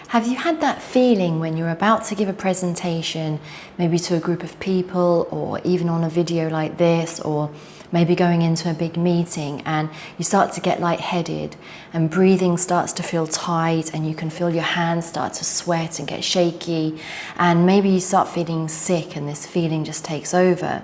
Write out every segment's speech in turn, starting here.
Have you had that feeling when you're about to give a presentation, maybe to a group of people, or even on a video like this, or maybe going into a big meeting, and you start to get lightheaded and breathing starts to feel tight, and you can feel your hands start to sweat and get shaky, and maybe you start feeling sick and this feeling just takes over?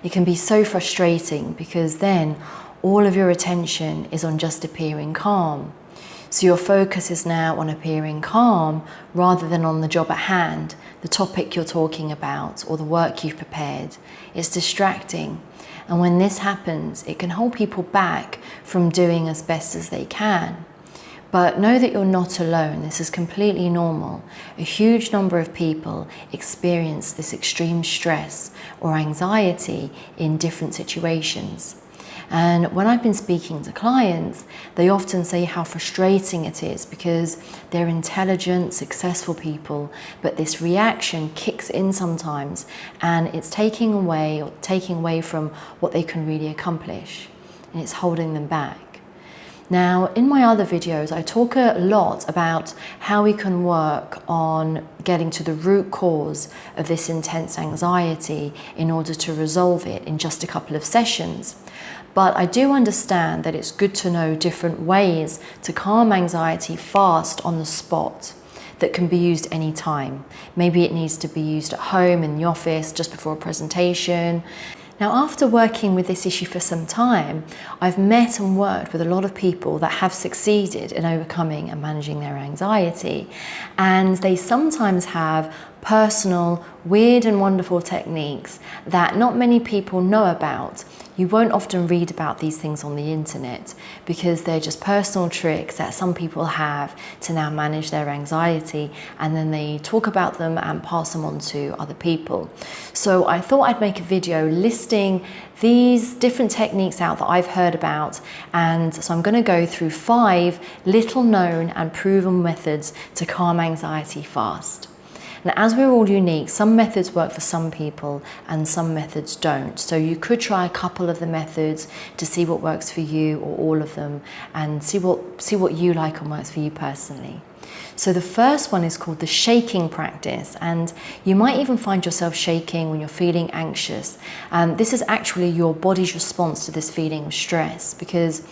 It can be so frustrating because then all of your attention is on just appearing calm. So your focus is now on appearing calm rather than on the job at hand, the topic you're talking about, or the work you've prepared. It's distracting. And when this happens, it can hold people back from doing as best as they can. But know that you're not alone. This is completely normal. A huge number of people experience this extreme stress or anxiety in different situations. And when I've been speaking to clients, they often say how frustrating it is because they're intelligent, successful people, but this reaction kicks in sometimes and it's taking away from what they can really accomplish, and it's holding them back. Now, in my other videos, I talk a lot about how we can work on getting to the root cause of this intense anxiety in order to resolve it in just a couple of sessions. But I do understand that it's good to know different ways to calm anxiety fast on the spot that can be used anytime. Maybe it needs to be used at home, in the office, just before a presentation. Now, after working with this issue for some time, I've met and worked with a lot of people that have succeeded in overcoming and managing their anxiety. And they sometimes have personal, weird and wonderful techniques that not many people know about. You won't often read about these things on the internet because they're just personal tricks that some people have to now manage their anxiety, and then they talk about them and pass them on to other people. So I thought I'd make a video listing these different techniques out that I've heard about, and so I'm going to go through 5 little known and proven methods to calm anxiety fast. Now, as we're all unique, some methods work for some people and some methods don't. So you could try a couple of the methods to see what works for you, or all of them, and see what you like and works for you personally. So the first one is called the shaking practice, and you might even find yourself shaking when you're feeling anxious. This is actually your body's response to this feeling of stress, because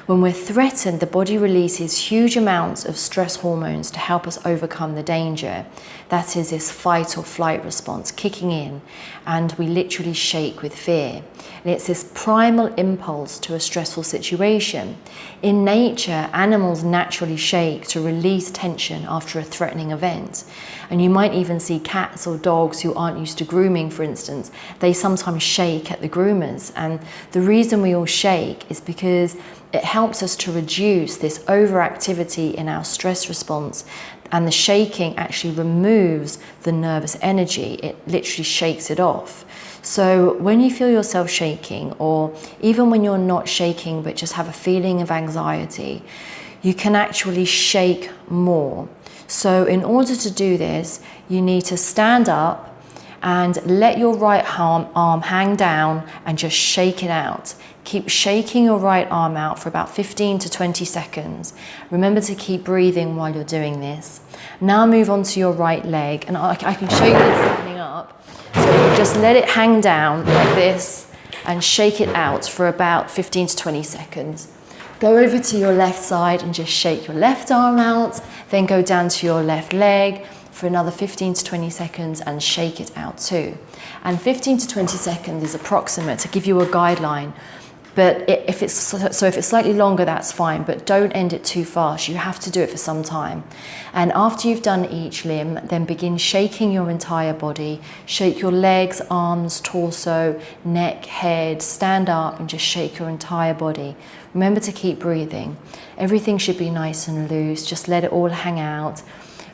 when we're threatened, the body releases huge amounts of stress hormones to help us overcome the danger. That is this fight or flight response kicking in, and we literally shake with fear. And it's this primal impulse to a stressful situation. In nature, animals naturally shake to release tension after a threatening event. And you might even see cats or dogs who aren't used to grooming, for instance. They sometimes shake at the groomers. And the reason we all shake is because it helps us to reduce this overactivity in our stress response, and the shaking actually removes the nervous energy. It literally shakes it off. So when you feel yourself shaking, or even when you're not shaking but just have a feeling of anxiety, you can actually shake more. So in order to do this, you need to stand up and let your right arm hang down and just shake it out. Keep shaking your right arm out for about 15 to 20 seconds. Remember to keep breathing while you're doing this. Now move on to your right leg, and I can show you this standing up. So just let it hang down like this and shake it out for about 15 to 20 seconds. Go over to your left side and just shake your left arm out, then go down to your left leg for another 15 to 20 seconds and shake it out too. And 15 to 20 seconds is approximate to give you a guideline. But if it's slightly longer, that's fine, but don't end it too fast. You have to do it for some time. And after you've done each limb, then begin shaking your entire body. Shake your legs, arms, torso, neck, head, stand up and just shake your entire body. Remember to keep breathing. Everything should be nice and loose. Just let it all hang out.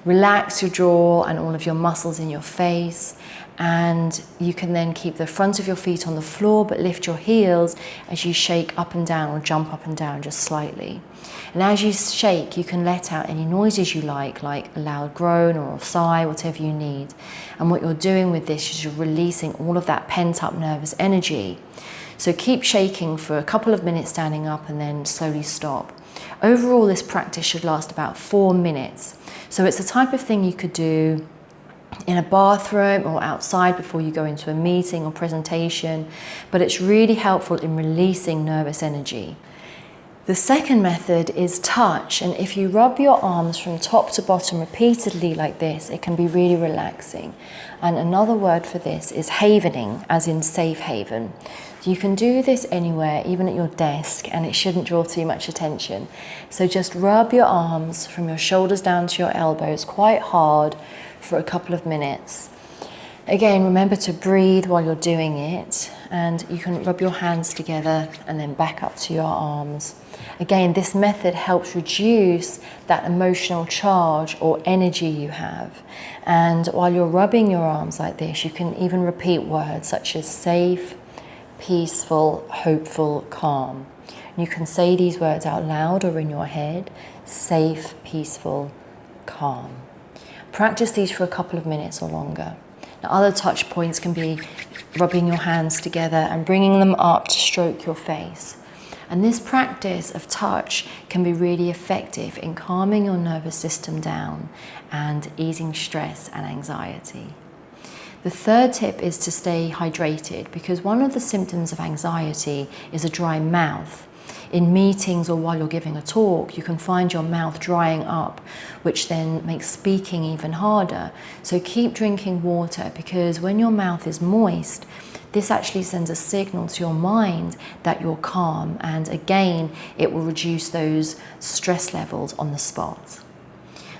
Relax your jaw and all of your muscles in your face. And you can then keep the front of your feet on the floor, but lift your heels as you shake up and down or jump up and down just slightly. And as you shake, you can let out any noises you like a loud groan or a sigh, whatever you need. And what you're doing with this is you're releasing all of that pent-up nervous energy. So keep shaking for a couple of minutes standing up and then slowly stop. Overall, this practice should last about 4 minutes. So it's the type of thing you could do in a bathroom or outside before you go into a meeting or presentation, but it's really helpful in releasing nervous energy. The second method is touch, and if you rub your arms from top to bottom repeatedly like this, it can be really relaxing. And another word for this is havening, as in safe haven. So you can do this anywhere, even at your desk, and it shouldn't draw too much attention. So just rub your arms from your shoulders down to your elbows quite hard for a couple of minutes. Again, remember to breathe while you're doing it, and you can rub your hands together and then back up to your arms. Again, this method helps reduce that emotional charge or energy you have. And while you're rubbing your arms like this, you can even repeat words such as safe, peaceful, hopeful, calm. You can say these words out loud or in your head: safe, peaceful, calm. Practice these for a couple of minutes or longer. Now, other touch points can be rubbing your hands together and bringing them up to stroke your face. And this practice of touch can be really effective in calming your nervous system down and easing stress and anxiety. The third tip is to stay hydrated, because one of the symptoms of anxiety is a dry mouth. In meetings or while you're giving a talk, you can find your mouth drying up, which then makes speaking even harder. So keep drinking water, because when your mouth is moist, this actually sends a signal to your mind that you're calm, and again, it will reduce those stress levels on the spot.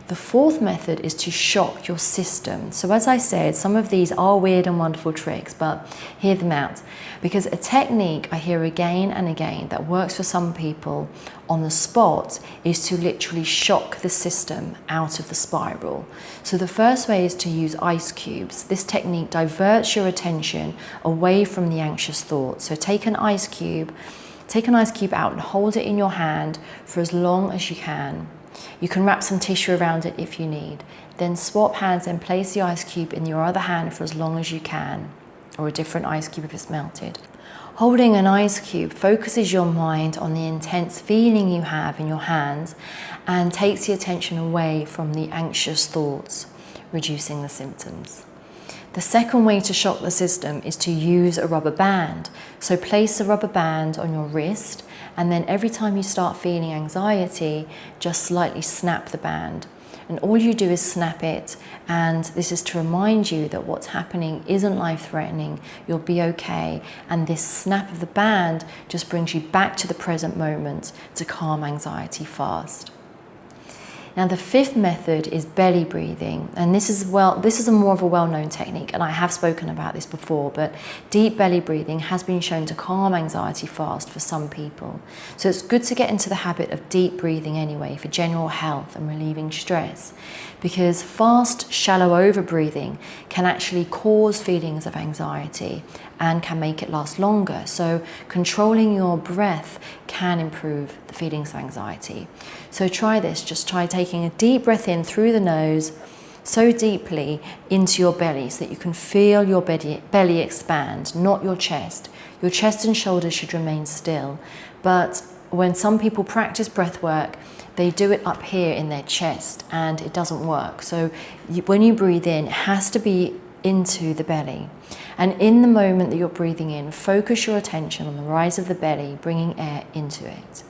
The fourth method is to shock your system. So as I said, some of these are weird and wonderful tricks, but hear them out. Because a technique I hear again and again that works for some people on the spot is to literally shock the system out of the spiral. So the first way is to use ice cubes. This technique diverts your attention away from the anxious thoughts. So take an ice cube out and hold it in your hand for as long as you can. You can wrap some tissue around it if you need. Then swap hands and place the ice cube in your other hand for as long as you can, or a different ice cube if it's melted. Holding an ice cube focuses your mind on the intense feeling you have in your hands and takes the attention away from the anxious thoughts, reducing the symptoms. The second way to shock the system is to use a rubber band. So place a rubber band on your wrist, and then every time you start feeling anxiety, just slightly snap the band. And all you do is snap it, and this is to remind you that what's happening isn't life-threatening, you'll be okay, and this snap of the band just brings you back to the present moment to calm anxiety fast. Now, the fifth method is belly breathing, and this is a more of a well-known technique, and I have spoken about this before, but deep belly breathing has been shown to calm anxiety fast for some people. So it's good to get into the habit of deep breathing anyway for general health and relieving stress, because fast, shallow over-breathing can actually cause feelings of anxiety and can make it last longer. So controlling your breath can improve the feelings of anxiety. So try this, just try taking a deep breath in through the nose, so deeply into your belly so that you can feel your belly expand, not your chest. Your chest and shoulders should remain still. But when some people practice breath work, they do it up here in their chest and it doesn't work. So when you breathe in, it has to be into the belly. And in the moment that you're breathing in, focus your attention on the rise of the belly, bringing air into it.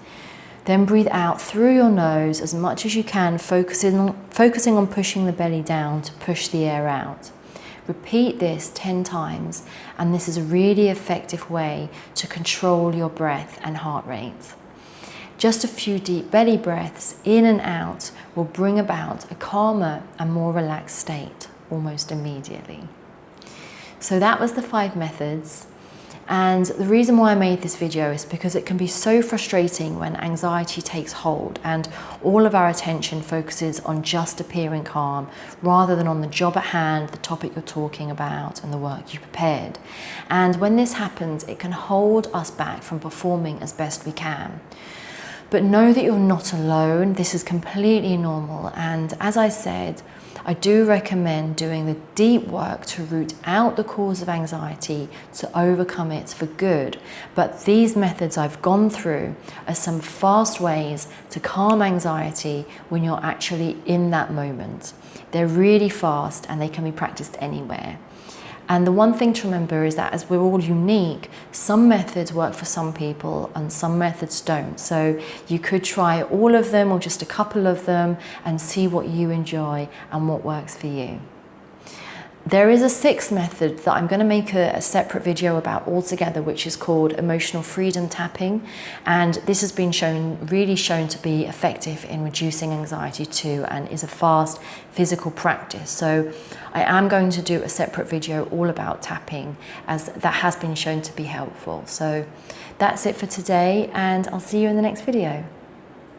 Then breathe out through your nose as much as you can, focusing on pushing the belly down to push the air out. Repeat this 10 times, and this is a really effective way to control your breath and heart rate. Just a few deep belly breaths in and out will bring about a calmer and more relaxed state almost immediately. So that was the 5 methods. And the reason why I made this video is because it can be so frustrating when anxiety takes hold and all of our attention focuses on just appearing calm rather than on the job at hand, the topic you're talking about, and the work you prepared. And when this happens, it can hold us back from performing as best we can. But know that you're not alone. This is completely normal. And as I said, I do recommend doing the deep work to root out the cause of anxiety, to overcome it for good. But these methods I've gone through are some fast ways to calm anxiety when you're actually in that moment. They're really fast and they can be practiced anywhere. And the one thing to remember is that as we're all unique, some methods work for some people and some methods don't. So you could try all of them or just a couple of them and see what you enjoy and what works for you. There is a sixth method that I'm going to make a separate video about altogether, which is called emotional freedom tapping. And this has been really shown to be effective in reducing anxiety too, and is a fast physical practice. So I am going to do a separate video all about tapping, as that has been shown to be helpful. So that's it for today, and I'll see you in the next video.